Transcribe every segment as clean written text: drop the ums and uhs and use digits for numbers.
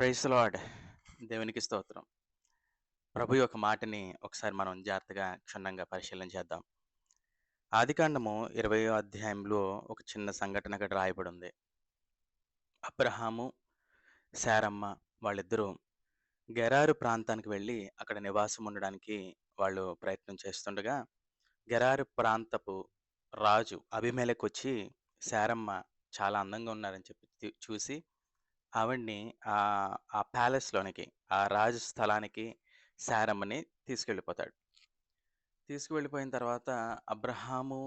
Praise the lord. దేవునికి స్తోత్రం. ప్రభు యొక్క మాటని ఒకసారి మనం జాగ్రత్తగా, క్షుణ్ణంగా పరిశీలన చేద్దాం. ఆదికాండము 20వ అధ్యాయంలో ఒక చిన్న సంఘటన అక్కడ రాయబడుంది. అబ్రహాము, శారమ్మ వాళ్ళిద్దరూ గెరారు ప్రాంతానికి వెళ్ళి అక్కడ నివాసం ఉండడానికి వాళ్ళు ప్రయత్నం చేస్తుండగా, గెరారు ప్రాంతపు రాజు అబీమెలెకొచ్చి శారమ్మ చాలా అందంగా ఉన్నారని చెప్పి చూసి ఆవిడని ఆ ప్యాలెస్‌లోనికి, ఆ రాజు స్థలానికి శారమ్మని తీసుకెళ్ళిపోతాడు. తీసుకువెళ్ళిపోయిన తర్వాత అబ్రహాము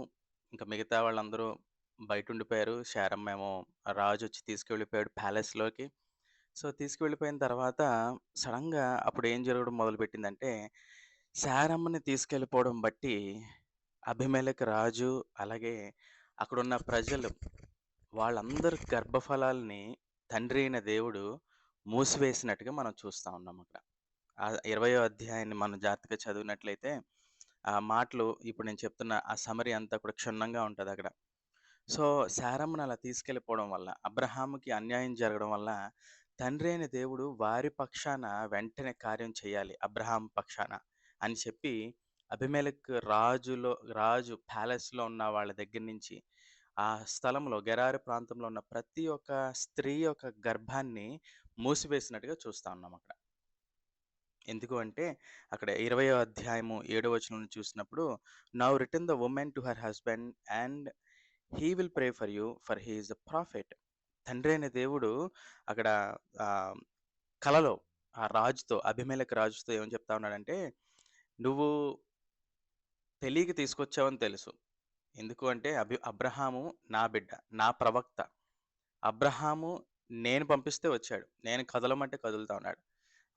ఇంకా మిగతా వాళ్ళందరూ బయటుండిపోయారు. శారమ్మేమో రాజొచ్చి తీసుకెళ్ళిపోయాడు ప్యాలెస్‌లోకి. సో, తీసుకువెళ్ళిపోయిన తర్వాత సడెన్‌గా అప్పుడు ఏం జరగడం మొదలుపెట్టిందంటే, శారమ్మని తీసుకెళ్ళిపోవడం బట్టి అబీమెలెకు రాజు, అలాగే అక్కడున్న ప్రజలు వాళ్ళందరి గర్భఫలాల్ని తండ్రి అయిన దేవుడు మూసివేసినట్టుగా మనం చూస్తా ఉన్నాం అక్కడ. 20వ అధ్యాయాన్ని మనం జాగ్రత్తగా చదివినట్లయితే, ఆ మాటలు ఇప్పుడు నేను చెప్తున్న ఆ సమ్మరీ అంతా కూడా క్షుణ్ణంగా ఉంటదక్కడ. సో, శారమ్మను అలా తీసుకెళ్ళిపోవడం వల్ల, అబ్రహాముకి అన్యాయం జరగడం వల్ల, తండ్రి అయిన దేవుడు వారి పక్షాన వెంటనే కార్యం చేయాలి, అబ్రహాం పక్షాన అని చెప్పి, అబీమెలెకు రాజు ప్యాలెస్‌లో ఉన్న వాళ్ళ దగ్గర నుంచి, ఆ స్థలంలో గెరారు ప్రాంతంలో ఉన్న ప్రతి ఒక్క స్త్రీ యొక్క గర్భాన్ని మూసివేసినట్టుగా చూస్తా ఉన్నాం అక్కడ. ఎందుకు అంటే, అక్కడ 20వ అధ్యాయము 7వ వచనం నుంచి చూసినప్పుడు, "now return the women to her husband and he will pray for you for he is a prophet." తండ్రి అయిన దేవుడు అక్కడ ఆహ్, కలలో ఆ రాజుతో, అబీమెలెకు రాజుతో ఏమని చెప్తా ఉన్నాడంటే, "నువ్వు తెలియక తీసుకొచ్చావని తెలుసు. ఎందుకు అంటే అబ్రహాము నా బిడ్డ, నా ప్రవక్త. అబ్రహాము నేను పంపిస్తే వచ్చాడు. నేను కదలమంటే కదులుతా ఉన్నాడు.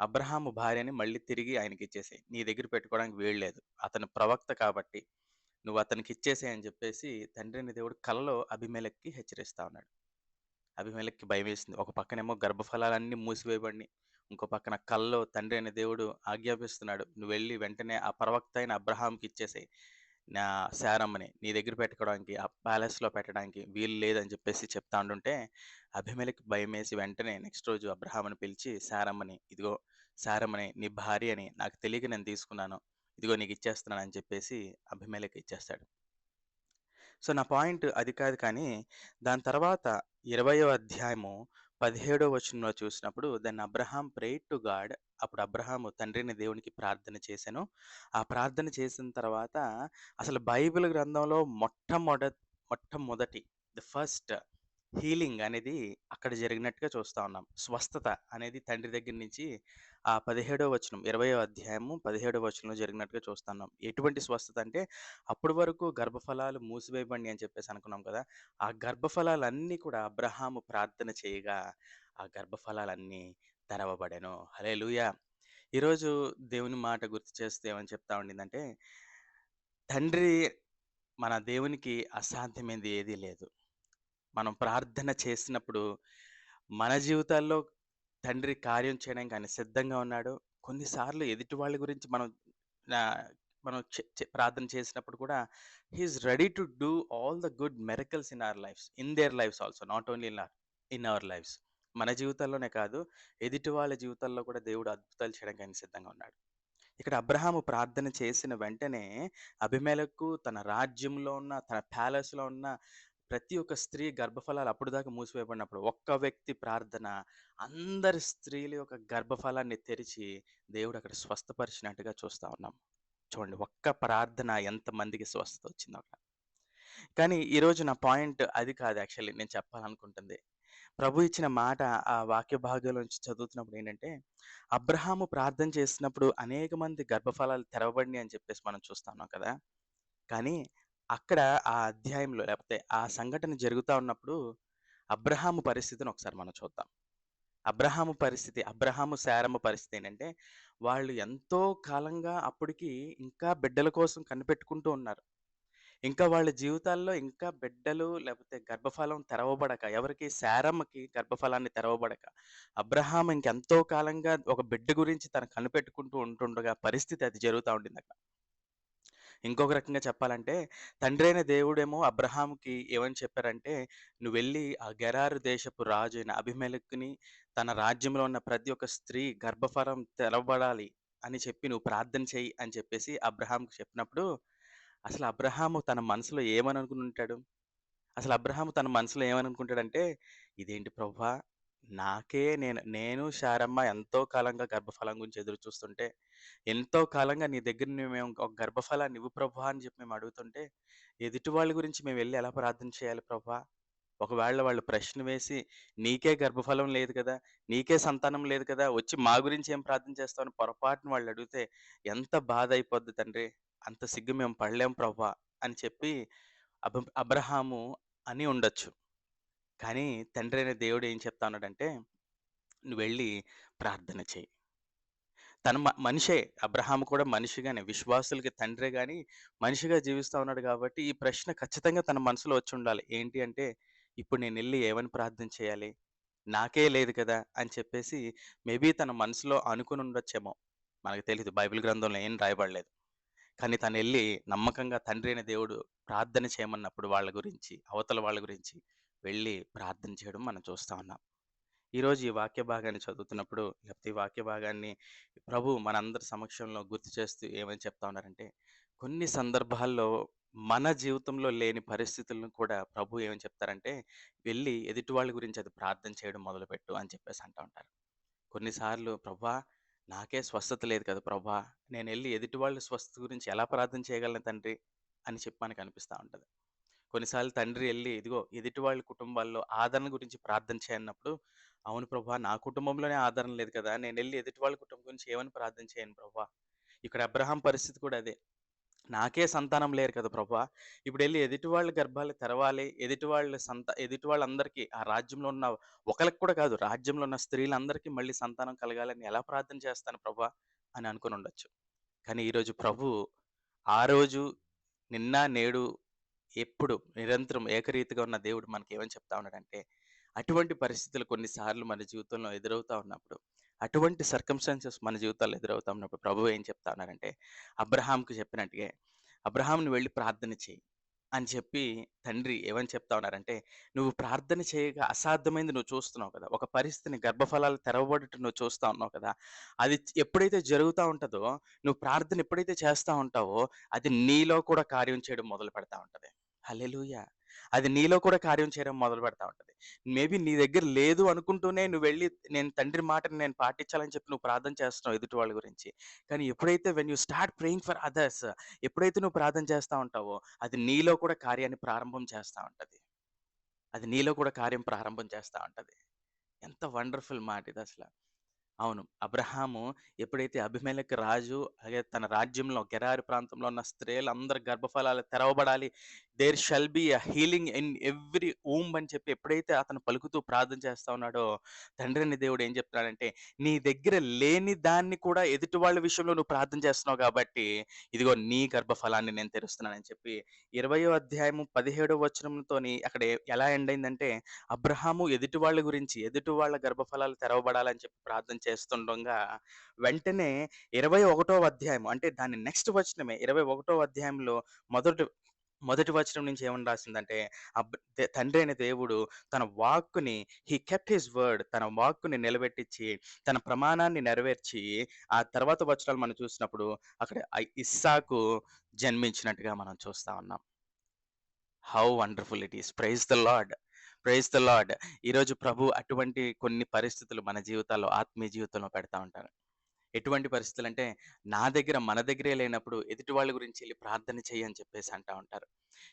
అబ్రహాము భార్యని మళ్ళీ తిరిగి ఆయనకిచ్చేసేయి. నీ దగ్గర పెట్టుకోవడానికి వీల్లేదు. అతను ప్రవక్త కాబట్టి నువ్వు అతనికిచ్చేసేయి" అని చెప్పేసి తండ్రైన దేవుడు కలలో అబీమెలెక్‌కి హెచ్చరిస్తా ఉన్నాడు. అబీమెలెక్‌కి భయమేసింది. ఒక పక్కనేమో గర్భఫలాలన్నీ మూసివేయబడినియి. ఇంకో పక్కన కలలో తండ్రైన దేవుడు ఆజ్ఞాపిస్తున్నాడు. "నువ్వెళ్ళి వెంటనే ఆ ప్రవక్త అయిన అబ్రహాంకిచ్చేసేయి. నా శారమ్మని నీ దగ్గర పెట్టుకోవడానికి, ఆ ప్యాలెస్‌లో పెట్టడానికి వీలు లేదని" చెప్పేసి చెప్తా ఉండుంటే, అబీమెలెకు భయమేసి వెంటనే నెక్స్ట్ రోజు అబ్రహాముని పిలిచి, "శారమ్మని ఇదిగో, శారమ్మని నీ భార్య అని నాకు తెలియక నేను తీసుకున్నాను. ఇదిగో నీకిచ్చేస్తున్నాను" అని చెప్పేసి అబీమెలెకు ఇచ్చేస్తాడు. సో, నా పాయింట్ అది కాదు కానీ, దాని తర్వాత 20వ అధ్యాయము 17వ వచనంలో చూసినప్పుడు, then Abraham prayed to God. అప్పుడు అబ్రహాము తండ్రైన దేవునికి ప్రార్థన చేసెను. ఆ ప్రార్థన చేసిన తర్వాత అసలు బైబిల్ గ్రంథంలో మొట్టమొదటి ది ఫస్ట్ హీలింగ్ అనేది అక్కడ జరిగినట్టుగా చూస్తా ఉన్నాం. స్వస్థత అనేది తండ్రి దగ్గర నుంచి ఆ 17వ వచనం, 20వ అధ్యాయము 17వ వచనంలో జరిగినట్టుగా చూస్తున్నాం. ఎటువంటి స్వస్థత అంటే, అప్పటి వరకు గర్భఫలాలు మూసివేయబడినయి అని చెప్పేసి అనుకున్నాం కదా! ఆ గర్భఫలాలన్నీ కూడా అబ్రహాము ప్రార్థన చేయగా, ఆ గర్భఫలాలన్నీ తెరవబడెను. హల్లెలూయా! ఈరోజు దేవుని మాట గుర్తు చేస్తూ ఏమని చెప్తా ఉండిందంటే, తండ్రి మన దేవునికి అసాధ్యమైనది ఏదీ లేదు. మనం ప్రార్థన చేసినప్పుడు మన జీవితాల్లో తండ్రి కార్యం చేయడానికి ఆయన సిద్ధంగా ఉన్నాడు. కొన్నిసార్లు ఎదుటి వాళ్ళ గురించి ఆహ్, మనం ప్రార్థన చేసినప్పుడు కూడా he is ready to do all the good miracles in our lifes. In their lifes also. Not only in our lifes. మన జీవితాల్లోనే కాదు, ఎదుటి వాళ్ళ జీవితాల్లో కూడా దేవుడు అద్భుతాలు చేయడానికి ఆయన సిద్ధంగా ఉన్నాడు. ఇక్కడ అబ్రహాము ప్రార్థన చేసిన వెంటనే అబీమెలెకు తన రాజ్యంలో ఉన్న, తన ప్యాలెస్‌లో ఉన్న ప్రతి ఒక్క స్త్రీ గర్భఫలాలు అప్పటిదాకా మూసివేయబడినప్పుడు, ఒక్క వ్యక్తి ప్రార్థన అందరి స్త్రీల యొక్క గర్భఫలాన్ని తెరిచి దేవుడు అక్కడ స్వస్థపరిచినట్టుగా చూస్తా ఉన్నాం. చూడండి, ఒక్క ప్రార్థన ఎంతమందికి స్వస్థత వచ్చిందో అక్కడ. కానీ ఈరోజు నా పాయింట్ అది కాదు యాక్చువల్లీ నేను చెప్పాలనుకుంటుంది. ప్రభు ఇచ్చిన మాట ఆ వాక్య భాగంలో నుంచి చదువుతున్నప్పుడు ఏంటంటే, అబ్రహాము ప్రార్థన చేసినప్పుడు అనేక మంది గర్భఫలాలు తెరవబడినయి అని చెప్పేసి మనం చూస్తా ఉన్నాం కదా! కానీ అక్కడ ఆ అధ్యాయంలో లేపోతే ఆ సంఘటన జరుగుతా ఉన్నప్పుడు అబ్రహాము పరిస్థితిని ఒకసారి మనం చూద్దాం. అబ్రహాము, శారమ్మ పరిస్థితి ఏంటంటే, వాళ్ళు ఎంతో కాలంగా అప్పటికి ఇంకా బిడ్డల కోసం కనిపెట్టుకుంటూ ఉన్నారు. ఇంకా వాళ్ళ జీవితాల్లో ఇంకా బిడ్డలు లేపోతే గర్భఫలం తెరవబడక, ఎవరికీ శారమ్మకి గర్భఫలాన్ని తెరవబడక, అబ్రహాము ఇంకెంతో కాలంగా ఒక బిడ్డ గురించి తను కనిపెట్టుకుంటూ ఉంటుండగా పరిస్థితి అది జరుగుతా ఉండిందక్కడ. ఇంకొక రకంగా చెప్పాలంటే, తండ్రైన దేవుడేమో అబ్రహాముకి ఏమని చెప్పారంటే, "నువ్వెళ్ళి ఆ గెరారు దేశపు రాజు అయిన అబీమెలెకుని, తన రాజ్యంలో ఉన్న ప్రతి ఒక్క స్త్రీ గర్భఫలం తెరవబడాలి అని చెప్పి నువ్వు ప్రార్థన చెయ్యి" అని చెప్పేసి అబ్రహాముకి చెప్పినప్పుడు, అసలు అబ్రహాము తన మనసులో ఏమని అనుకునుంటాడు? అసలు అబ్రహాము తన మనసులో ఏమననుకుంటాడంటే, ఇదేంటి ప్రభువా! నేను శారమ్మ ఎంతో కాలంగా గర్భఫలం గురించి ఎదురు చూస్తుంటే, ఎంతో కాలంగా నీ దగ్గర మేము ఒక గర్భఫలాన్ని ఇవ్వు ప్రభువా! అని చెప్పి మేము అడుగుతుంటే, ఎదుటి వాళ్ళ గురించి మేమెళ్లి ఎలా ప్రార్థన చేయాలి ప్రభువా? ఒకవేళ వాళ్ళు ప్రశ్న వేసి, "నీకే గర్భఫలం లేదు కదా! నీకే సంతానం లేదు కదా! వచ్చి మా గురించి ఏం ప్రార్థన చేస్తావు?" అని పొరపాటున వాళ్ళు అడిగితే ఎంత బాధయిపోద్ది తండ్రి. అంత సిగ్గు మేము పడలేం ప్రభువా! అని చెప్పి అబ్రహాము అని ఉండొచ్చు. కానీ తండ్రైన దేవుడు ఏం చెప్తా ఉన్నాడంటే, "నువ్వెళ్ళి ప్రార్థన చెయి." తను మనిషే. అబ్రహాము కూడా మనిషిగానే. విశ్వాసులకి తండ్రే గాని, మనిషిగా జీవిస్తా ఉన్నాడు గాబట్టి, ఈ ప్రశ్న ఖచ్చితంగా తన మనసులో వచ్చుండాలి. ఏంటి అంటే, ఇప్పుడు నేనెళ్లి ఏమని ప్రార్థన చేయాలి? నాకే లేదు కదా! అని చెప్పేసి మేబీ తన మనసులో అనుకునుండొచ్చేమో. మనకు తెలీదు. బైబిల్ గ్రంథంలో ఏం రాయబడలేదు. కానీ తనెళ్లి నమ్మకంగా తండ్రి అయిన దేవుడు ప్రార్థన చేయమన్నప్పుడు వాళ్ళ గురించి, అవతల వాళ్ళ గురించి వెళ్లి ప్రార్థన చేయడం మనం చూస్తా ఉన్నాం. ఈరోజు ఈ వాక్య భాగాన్ని చదువుతున్నప్పుడు, లేకపోతే ఈ వాక్య భాగాన్ని ప్రభు మనందరి సమక్షంలో గుర్తు చేస్తూ ఏమని చెప్తా ఉన్నారంటే, కొన్ని సందర్భాల్లో మన జీవితంలో లేని పరిస్థితులను కూడా ప్రభు ఏమని చెప్తారంటే, "వెళ్లి ఎదుటి వాళ్ళ గురించి అది ప్రార్థన చేయడం మొదలుపెట్టు" అని చెప్పేసి అంటా ఉంటారు. కొన్నిసార్లు "ప్రభా! నాకే స్వస్థత లేదు కదా ప్రభా! నేనెళ్లి ఎదుటి వాళ్ళ స్వస్థత గురించి ఎలా ప్రార్థన చేయగలను తండ్రి" అని చెప్పి మనకనిపిస్తా ఉంటది. కొన్నిసార్లు తండ్రి ఎళ్లి, ఇదిగో ఎదుటి వాళ్ళ కుటుంబాల్లో ఆదరణ గురించి ప్రార్థన చేయన్నప్పుడు, అవును ప్రభా! నా కుటుంబంలోనే ఆదరణ లేదు కదా! నేనెళ్లి ఎదుటి వాళ్ళ కుటుంబం గురించి ఏమని ప్రార్థన చేయను ప్రభా! ఇక్కడ అబ్రహాం పరిస్థితి కూడా అదే. నాకే సంతానం లేరు కదా ప్రభా! ఇప్పుడెళ్లి ఎదుటి వాళ్ళ గర్భాలు తెరవాలి. ఎదుటి వాళ్ళందరికీ ఆ రాజ్యంలో ఉన్న ఒకళ్ళకి కూడా కాదు. రాజ్యంలో ఉన్న స్త్రీలందరికీ మళ్ళీ సంతానం కలగాలని ఎలా ప్రార్థన చేస్తాను ప్రభా! అని అనుకునుండొచ్చు. కానీ ఈరోజు ప్రభువు ఆ రోజు, నిన్న, నేడు, ఎప్పుడు నిరంతరం ఏకరీతిగా ఉన్న దేవుడు మనకేమని చెప్తా ఉన్నాడంటే, అటువంటి పరిస్థితులు కొన్నిసార్లు మన జీవితంలో ఎదురవుతా ఉన్నప్పుడు, అటువంటి సర్కమ్‌స్టాన్సెస్ మన జీవితాల్లో ఎదురవుతా ఉన్నప్పుడు ప్రభువు ఏం చెప్తా ఉన్నారంటే, అబ్రహాంకి చెప్పినట్టుగే, "అబ్రహాం నువ్వు వెళ్లి ప్రార్థన చెయి" అని చెప్పి తండ్రి ఏమని చెప్తా ఉన్నారంటే, "నువ్వు ప్రార్థన చేయగా అసాధ్యమైంది నువ్వు చూస్తున్నావు కదా! ఒక పరిస్థితిని గర్భఫలాలు తెరవబడటం నువ్వు చూస్తా ఉన్నావు కదా! అది ఎప్పుడైతే జరుగుతా ఉంటదో, నువ్వు ప్రార్థన ఎప్పుడైతే చేస్తా ఉంటావో, అది నీలో కూడా కార్యం చేయడం మొదలు పెడతా ఉంటది." హల్లెలూయా! అది నీలో కూడా కార్యం చేయడం మొదలుపెడతా ఉంటది. మేబీ నీ దగ్గర లేదు అనుకుంటూనే నువ్వెళ్లి నేను తండ్రి మాటని నేను పాటించాలని చెప్పి నువ్వు ప్రార్థన చేస్తున్నావు ఎదుటి వాళ్ళ గురించి. కానీ ఎప్పుడైతే when you start praying for others, ఎప్పుడైతే నువ్వు ప్రార్థన చేస్తా ఉంటావో, అది నీలో కూడా కార్యాన్ని ప్రారంభం చేస్తా ఉంటది. అది నీలో కూడా కార్యం ప్రారంభం చేస్తా ఉంటది. ఎంత వండర్‌ఫుల్ మాట ఇదసల. అవును. అబ్రహాము ఎప్పుడైతే అబీమెలెకు రాజు, అలాగే తన రాజ్యంలో గెరారి ప్రాంతంలో ఉన్న స్త్రీలందరి గర్భఫలాలు తెరవబడాలి. There shall be a healing in every womb అని చెప్పి ఎప్పుడైతే అతను పలుకుతూ ప్రార్థన చేస్తా ఉన్నాడో, తండ్రైన దేవుడు ఏం చెప్తున్నాడంటే, నీ దగ్గర లేని దాన్ని కూడా ఎదుటి వాళ్ళ విషయంలో నువ్వు ప్రార్థన చేస్తున్నావు కాబట్టి, ఇదిగో నీ గర్భఫలాన్ని నేను తెరుస్తున్నానని చెప్పి 20వ అధ్యాయము 17వ వచనంతోని అక్కడ ఎలా ఎండ్ అయిందంటే, అబ్రహాము ఎదుటి వాళ్ళ గురించి, ఎదుటి వాళ్ళ గర్భఫలాలు తెరవబడాలని చెప్పి ప్రార్థన చేస్తుండంగా, వెంటనే 21వ అధ్యాయం అంటే దాని నెక్స్ట్ వచనమే 21వ అధ్యాయంలో మొదటి మొదటి వచనం నుంచి ఏమని రాసిందంటే, తండ్రి అయిన దేవుడు తన వాక్కుని కెప్ట్ హిస్ వర్డ్, తన వాక్కుని నిలబెట్టించి, తన ప్రమాణాన్ని నెరవేర్చి, ఆ తర్వాత వచనాలు మనం చూసినప్పుడు అక్కడ ఇస్సాకు జన్మించినట్టుగా మనం చూస్తా ఉన్నాం. How wonderful it is. Praise the Lord. Praise the Lord. ఈరోజు ప్రభు అటువంటి కొన్ని పరిస్థితులు మన జీవితాల్లో, ఆత్మీయ జీవితంలో పెడతా ఉంటారు. ఎటువంటి పరిస్థితులంటే, మన దగ్గరే లేనప్పుడు ఎదుటి వాళ్ళ గురించి ఎళ్లి ప్రార్థన చెయ్యి అని చెప్పేసి అంటా ఉంటారు.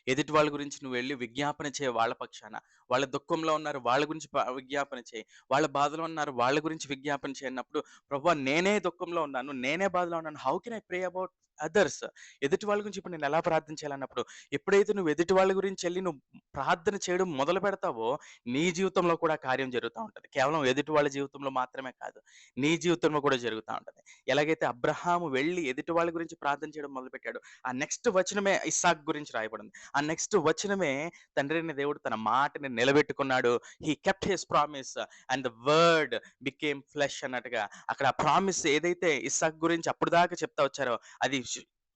ఎదుటి వాళ్ళ గురించి నువ్వెళ్లి విజ్ఞాపన చేయి వాళ్ళ పక్షాన. వాళ్ళ దుఃఖంలో ఉన్నారు వాళ్ళ గురించి విజ్ఞాపన చేయి. వాళ్ళ బాధలో ఉన్నారు వాళ్ళ గురించి విజ్ఞాపన చేయన్నప్పుడు, ప్రభువా నేనే దుఃఖంలో ఉన్నాను. నేనే బాధలో ఉన్నాను. How can I pray about others? ఎదుటి వాళ్ళ గురించి ఇప్పుడు నేను ఎలా ప్రార్థన చేయాలన్నప్పుడు, ఎప్పుడైతే నువ్వు ఎదుటి వాళ్ళ గురించి ఎళ్లి నువ్వు ప్రార్థన చేయడం మొదలు పెడతావో, నీ జీవితంలో కూడా కార్యం జరుగుతా ఉంటది. కేవలం ఎదుటి వాళ్ళ జీవితంలో మాత్రమే కాదు. నీ జీవితంలో కూడా జరుగుతా ఉంటది. ఎలాగైతే అబ్రహాము వెళ్లి ఎదుటి వాళ్ళ గురించి ప్రార్థన చేయడం మొదలుపెట్టాడో, ఆ నెక్స్ట్ వచనమే ఇస్సాకు గురించి రాయబడింది. ఆ నెక్స్ట్ వచనమే తండ్రైన దేవుడు తన మాటని నిలబెట్టుకున్నాడు. Kept his promise and the word became flesh అన్నట్టుగా అక్కడ ఆ ప్రామిస్ ఏదైతే ఇస్సాకు గురించి అప్పటిదాకా చెప్తా వచ్చారో అది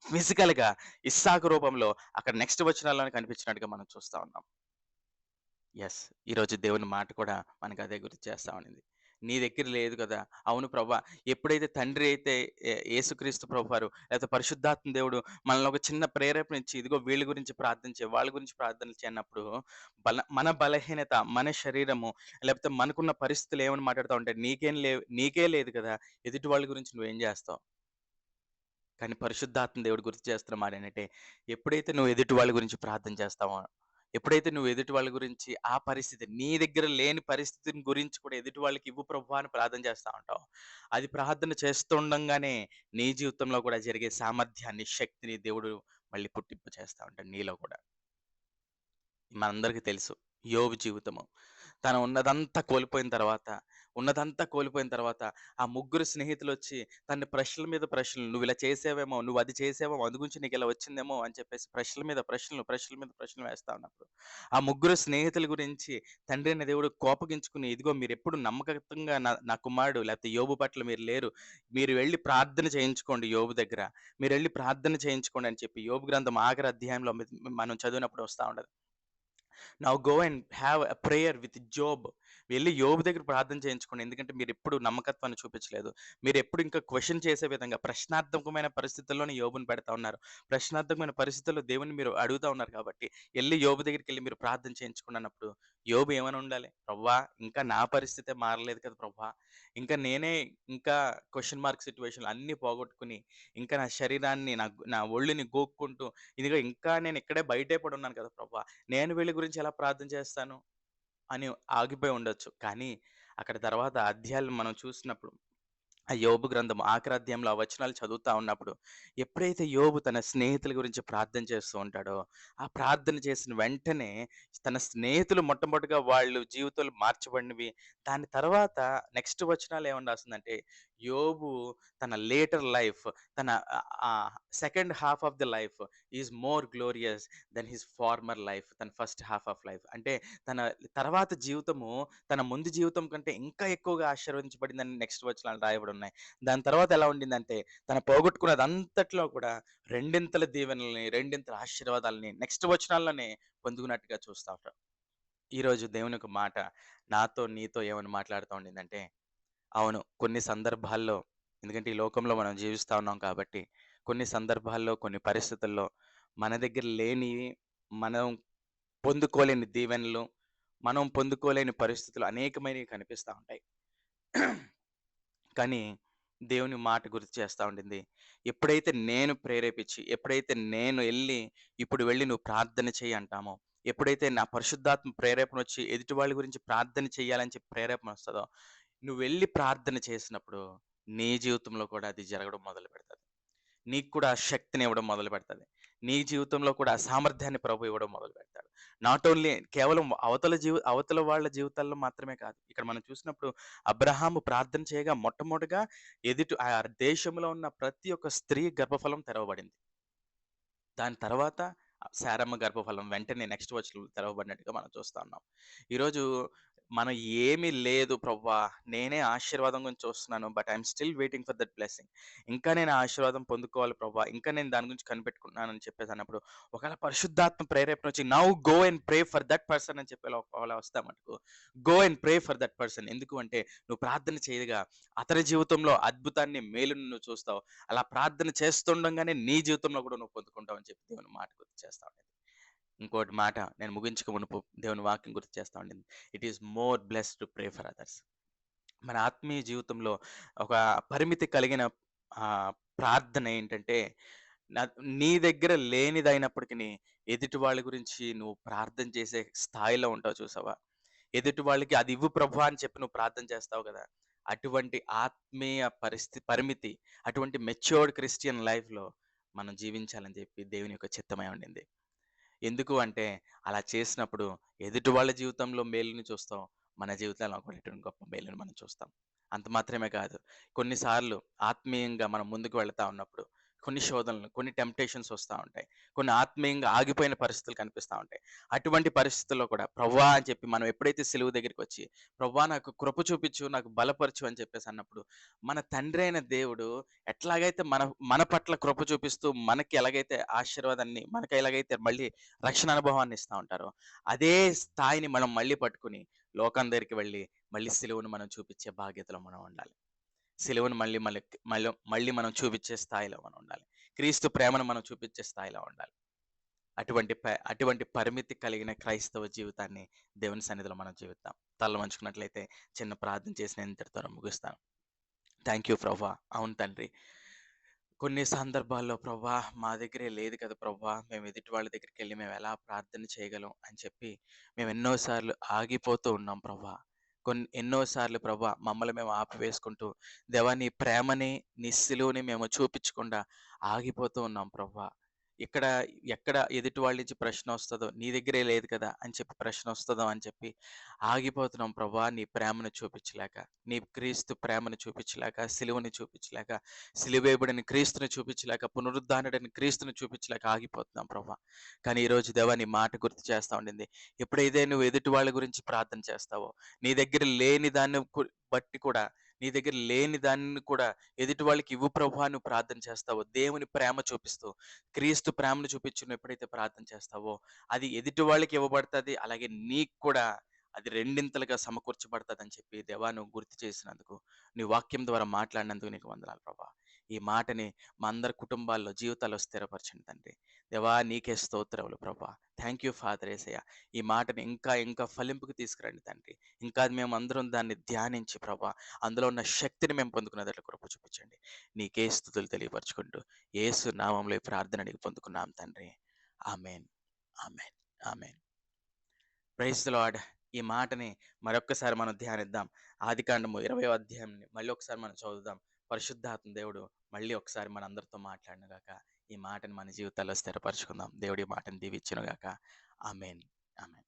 ఫిజికల్‌గా ఇస్సాకు రూపంలో అక్కడ నెక్స్ట్ వచనాల్లోనే కనిపించినట్టుగా మనం చూస్తా ఉన్నాం. యెస్. ఈరోజు దేవుని మాట కూడా మనకదే గుర్తు చేస్తా ఉండింది. నీ దగ్గర లేదు కదా! అవును ప్రభా! ఎప్పుడైతే తండ్రి అయితే యేసుక్రీస్తు ప్రభువారు లేకపోతే పరిశుద్ధాత్మ దేవుడు మనల్ని ఒక చిన్న ప్రేరేపణ ఇచ్చి, ఇదిగో వీళ్ళ గురించి ప్రార్థించే, వాళ్ళ గురించి ప్రార్థనలు చెయి అన్నప్పుడు, మన బలహీనత, మన శరీరము లేకపోతే మనకున్న పరిస్థితులు ఏమని మాట్లాడుతా ఉంటాయి, నీకే లేదు కదా! ఎదుటి వాళ్ళ గురించి నువ్వేం జేస్తావు? కానీ పరిశుద్ధాత్మ దేవుడు గుర్తు చేస్తున్న మాటేంటంటే, ఎప్పుడైతే నువ్వు ఎదుటి వాళ్ళ గురించి ప్రార్థన చేస్తావో, ఎప్పుడైతే నువ్వు ఎదుటి వాళ్ళ గురించి ఆ పరిస్థితి, నీ దగ్గర లేని పరిస్థితిని గురించి కూడా ఎదుటి వాళ్ళకి ఇవ్వు ప్రభువా అని ప్రార్థన చేస్తా ఉంటావు. అది ప్రార్థన చేస్తుండంగానే నీ జీవితంలో కూడా జరిగే సామర్థ్యాన్ని, శక్తిని దేవుడు మళ్ళీ పుట్టింపు చేస్తా ఉంటాడు నీలో కూడా. మనందరికీ తెలుసు. యోబు జీవితము. తను ఉన్నదంతా కోల్పోయిన తర్వాత, ఆ ముగ్గురు స్నేహితులొచ్చి తన్ని ప్రశ్నల మీద ప్రశ్నలు, "నువ్విలా చేసావేమో, నువ్వది చేసావేమో, అందు గురించి నీకిలా వచ్చిందేమో" అని చెప్పేసి ప్రశ్నల మీద ప్రశ్నలు, ప్రశ్నల మీద ప్రశ్నలు వేస్తా ఉన్నప్పుడు, ఆ ముగ్గురు స్నేహితుల గురించి తండ్రి అయిన దేవుడు కోపగించుకుని, "ఇదిగో మీరెప్పుడు నమ్మకస్తుగా నా నా కుమారుడు లేకపోతే యోబు పట్ల మీరు లేరు. మీరు వెళ్లి ప్రార్థన చేయించుకోండి యోబు దగ్గర. మీరెళ్లి ప్రార్థన చేయించుకోండి" అని చెప్పి యోబు గ్రంథం ఆఖరి అధ్యాయంలో మనం చదివినప్పుడు వస్తా ఉంటది. Now go and have a prayer with Job. వెళ్లి యోబు దగ్గర ప్రార్థన చేయించుకోండి. ఎందుకంటే మీరెప్పుడు నమ్మకత్వాన్ని చూపించలేదు. మీరెప్పుడు ఇంకా క్వెషన్ చేసే విధంగా ప్రశ్నార్థకమైన పరిస్థితుల్లోనే యోబుని పెడతా ఉన్నారు. ప్రశ్నార్థకమైన పరిస్థితుల్లో దేవుడిని మీరు అడుగుతా ఉన్నారు కాబట్టి, ఎళ్లి యోబు దగ్గరికెళ్లి మీరు ప్రార్థన చేయించుకోండి అన్నప్పుడు, యోబు ఏమని ఉండాలి? "ప్రవ్వా! ఇంకా నా పరిస్థితే మారలేదు కదా ప్రవ్వా! ఇంకా నేనే ఇంకా క్వెషన్ మార్క్ సిట్యుయేషన్‌లో అన్నీ పోగొట్టుకొని, ఇంకా నా శరీరాన్ని, నా ఒళ్ళుని గోక్కుంటూ, ఇదిగో ఇంకా నేను ఇక్కడే బయటే పడున్నాను కదా ప్రవ్వా! నేను వీళ్ళ గురించి ఎలా ప్రార్థన చేస్తాను?" అని ఆగిపోయి ఉండొచ్చు. కానీ అక్కడ తర్వాత అధ్యాయాలు మనం చూసినప్పుడు ఆ యోబు గ్రంథం ఆఖరి అధ్యాయంలో ఆ వచనాలు చదువుతా ఉన్నప్పుడు, ఎప్పుడైతే యోబు తన స్నేహితుల గురించి ప్రార్థన చేస్తూ ఉంటాడో, ఆ ప్రార్థన చేసిన వెంటనే తన స్నేహితులు మొట్టమొదటిగా వాళ్ళు జీవితాలు మార్చబడినవి. దాని తర్వాత నెక్స్ట్ వచనాలు ఏమని రాసిందంటే, యోబు తన లేటర్ లైఫ్, తన second half of the life is more glorious then his former life. తన ఫస్ట్ హాల్ఫ్ ఆఫ్ లైఫ్. అంటే తన తర్వాత జీవితము తన ముందు జీవితం కంటే ఇంకా ఎక్కువగా ఆశీర్వదించబడిందని నెక్స్ట్ వచనాలు రాయబడున్నాయి. దాని తర్వాత ఎలా ఉండిందంటే, తను పోగొట్టుకున్నదంతట్లో కూడా రెండింతల దీవెనలని, రెండింతల ఆశీర్వాదాలని నెక్స్ట్ వచనాల్లోనే పొందుకున్నట్టుగా చూస్తా ఉంటాం. ఈరోజు దేవుని యొక్క మాట నాతో, నీతో ఏమని మాట్లాడుతా ఉండిందంటే, అవును. కొన్ని సందర్భాల్లో ఎందుకంటే ఈ లోకంలో మనం జీవిస్తా ఉన్నాం కాబట్టి, కొన్ని సందర్భాల్లో, కొన్ని పరిస్థితుల్లో మన దగ్గర లేనివి, మనం పొందుకోలేని దీవెనలు, మనం పొందుకోలేని పరిస్థితులు అనేకమైనవి కనిపిస్తా ఉంటాయి. కానీ దేవుని మాట గుర్తు చేస్తా ఉండింది. ఎప్పుడైతే నేను ప్రేరేపించి, ఎప్పుడైతే నేను ఇప్పుడు వెళ్లి నువ్వు ప్రార్థన చెయ్యి అంటామో, ఎప్పుడైతే నా పరిశుద్ధాత్మ ప్రేరేపణొచ్చి ఎదుటి వాళ్ళ గురించి ప్రార్థన చేయాలని చెప్పి ప్రేరేపణొస్తదో, నువ్వెళ్లి ప్రార్థన చేసినప్పుడు నీ జీవితంలో కూడా అది జరగడం మొదలుపెడతది. నీకు కూడా ఆ శక్తినివ్వడం మొదలుపెడతది. నీ జీవితంలో కూడా ఆ సామర్థ్యాన్ని ప్రభు ఇవ్వడం మొదలుపెడతాడు. నాట్ ఓన్లీ కేవలం అవతల వాళ్ళ జీవితాల్లో మాత్రమే కాదు. ఇక్కడ మనం చూసినప్పుడు అబ్రహాము ప్రార్థన చేయగా మొట్టమొదటగా ఆ దేశంలో ఉన్న ప్రతి ఒక్క స్త్రీ గర్భఫలం తెరవబడింది. దాని తర్వాత శారమ్మ గర్భఫలం వెంటనే నెక్స్ట్ వచనంలో తెరవబడినట్టుగా మనం చూస్తా ఉన్నాం. ఈరోజు మనం ఏమీ లేదు ప్రవ్వా! నేనే ఆశీర్వాదం గురించి చూస్తున్నాను. But I am still waiting for that blessing. ఇంకా నేను ఆ ఆశీర్వాదం పొందుకోవాలి ప్రవ్వా! ఇంకా నేను దాని గురించి కనిపెట్టుకుంటున్నానని చెప్పేసన్నప్పుడు, ఒకవేళ పరిశుద్ధాత్మ ప్రేరేపణ వచ్చి now go and pray for that person అని చెప్పి ఒకవేళ వస్తే మటుకు go and pray for that person. ఎందుకు అంటే నువ్వు ప్రార్థన చేయగా అతని జీవితంలో అద్భుతాన్ని, మేలుని నువ్వు చూస్తావు. అలా ప్రార్థన చేస్తుండంగానే నీ జీవితంలో కూడా నువ్వు పొందుకుంటావు అని చెప్పి దేవుని మాట గుర్తు చేస్తా ఉండేది. ఇంకోటి మాట నేను ముగించక మునుపు దేవుని వాక్యం గుర్తు చేస్తా ఉండింది. It is more blessed to pray for others. మన ఆత్మీయ జీవితంలో ఒక పరిమితి కలిగిన ప్రార్థన ఏంటంటే, న నీ దగ్గర లేనిదైనప్పటికిని ఎదుటి వాళ్ళ గురించి నువ్వు ప్రార్థన చేసే స్థాయిలో ఉంటావు చూసావా? ఎదుటి వాళ్ళకి అది ఇవ్వు ప్రభువా అని చెప్పి నువ్వు ప్రార్థన చేస్తావు గదా! అటువంటి ఆత్మీయ పరిమితి, అటువంటి మెచ్యూర్డ్ క్రిస్టియన్ లైఫ్‌లో మనం జీవించాలని చెప్పి దేవుని యొక్క చిత్తమై ఉండింది. ఎందుకు అంటే, అలా చేసినప్పుడు ఎదుటి వాళ్ళ జీవితంలో మేలుని చూస్తాం. మన జీవితంలో కూడా ఎటువంటి గొప్ప మేలుని మనం చూస్తాం. అంత మాత్రమే కాదు, కొన్నిసార్లు ఆత్మీయంగా మనం ముందుకు వెళ్తా ఉన్నప్పుడు, కొన్ని శోధనలు, కొన్ని టెంప్టేషన్స్ వస్తా ఉంటాయి. కొన్ని ఆత్మీయంగా ఆగిపోయిన పరిస్థితులు కనిపిస్తా ఉంటాయి. అటువంటి పరిస్థితుల్లో కూడా ప్రభువా అని చెప్పి మనం ఎప్పుడైతే సిలువ దగ్గరికొచ్చి, ప్రభువా నాకు కృప చూపించు, నాకు బలపరచు అని చెప్పేసి అన్నప్పుడు, మన తండ్రి అయిన దేవుడు ఎట్లాగైతే మన మన పట్ల కృప చూపిస్తూ, మనకి ఎలాగైతే ఆశీర్వాదాన్ని, మనకి ఎలాగైతే మళ్ళీ రక్షణ అనుభవాన్ని ఇస్తా ఉంటారో, అదే స్థాయిని మనం మళ్ళీ పట్టుకొని, లోకం దగ్గరికి వెళ్ళి, మళ్ళీ సిలువను మనం చూపించే బాధ్యతలో మనం ఉండాలి. సిలువను మళ్ళీ మళ్ళీ మళ్ళీ మళ్ళీ మనం చూపించే స్థాయిలో మనం ఉండాలి. క్రీస్తు ప్రేమను మనం చూపించే స్థాయిలో ఉండాలి. అటువంటి పరిమితి కలిగిన క్రైస్తవ జీవితాన్ని దేవుని సన్నిధిలో మనం జీవిద్దాం. తలలు వంచుకున్నట్లయితే చిన్న ప్రార్థన చేసి నేను ఇంతటితో ముగిస్తాను. థ్యాంక్ యూ ప్రభువా. అవును తండ్రి. కొన్ని సందర్భాల్లో ప్రభువా మా దగ్గరే లేదు కదా ప్రభువా! మేము ఎదుటి వాళ్ళ దగ్గరికెళ్ళి మేము ఎలా ప్రార్థన చేయగలం అని చెప్పి మేము ఎన్నో సార్లు ఆగిపోతూ ఉన్నాం ప్రభువా. ఎన్నో సార్లు ప్రభువా మమ్మల్ని మేము ఆపివేసుకుంటూ దేవా నీ ప్రేమని, నీ సిలువని మేము చూపించకుండా ఆగిపోతూ ఉన్నాం ప్రభువా. ఇక్కడ ఎక్కడ ఎదుటి వాళ్ళ నుంచి ప్రశ్న వస్తదో, నీ దగ్గరే లేదు కదా అని చెప్పి ప్రశ్న వస్తదో అని చెప్పి ఆగిపోతున్నాం ప్రభువా నీ ప్రేమను చూపించలేక. నీ క్రీస్తు ప్రేమను చూపించలేక, సిలువని చూపించలేక, సిలువేయబడిన క్రీస్తుని చూపించలేక, పునరుద్ధానుడైన క్రీస్తుని చూపించలేక ఆగిపోతున్నాం ప్రభువా. కానీ ఈరోజు దేవా నీ మాట గుర్తు చేస్తా ఉండింది. ఎప్పుడైతే నువ్వు ఎదుటి వాళ్ళ గురించి ప్రార్థన చేస్తావో, నీ దగ్గర లేని దాన్ని బట్టి కూడా, నీ దగ్గర లేని దాన్ని కూడా ఎదుటి వాళ్ళకి ఇవ్వు ప్రభువా నువ్వు ప్రార్థన చేస్తావో, దేవుని ప్రేమ చూపిస్తూ, క్రీస్తు ప్రేమను చూపించి నువ్వు ఎప్పుడైతే ప్రార్థన చేస్తావో, అది ఎదుటి వాళ్ళకి ఇవ్వబడతది. అలాగే నీకు కూడా అది రెండింతలుగా సమకూర్చబడతదని చెప్పి దేవా నువ్వు గుర్తు చేసినందుకు, నీ వాక్యం ద్వారా మాట్లాడినందుకు నీకు వందనాలు ప్రభా. ఈ మాటని మా అందరి కుటుంబాల్లో, జీవితాల్లో స్థిరపరచండి తండ్రి. దేవా నీకే స్తోత్రములు ప్రభా. థ్యాంక్ యూ ఫాదర్ యేసయ్య. ఈ మాటని ఇంకా ఇంకా ఫలింపుకు తీసుకురండి తండ్రి. ఇంకా మేమందరం దాన్ని ధ్యానించి ప్రభా, అందులో ఉన్న శక్తిని మేము పొందుకునేటట్లు కృప చూపించండి. నీకే స్తుతులు తెలియపరచుకుంటూ యేసు నామములో ఈ ప్రార్థన అడిగి పొందుకున్నాం తండ్రి. ఆమేన్. ఆమేన్. ఆమేన్. Praise the Lord. ఈ మాటని మరొక్కసారి మనం ధ్యానిద్దాం. ఆదికాండము 20వ అధ్యాయంని మళ్ళీ ఒకసారి మనం చదువుదాం. పరిశుద్ధాత్మ దేవుడు మళ్ళీ ఒకసారి మనందరితో మాట్లాడును గాక. ఈ మాటని మన జీవితాల్లో స్థిరపరచుకుందాం. దేవుడి మాటను దీవించును గాక. ఆమేన్. ఆమేన్.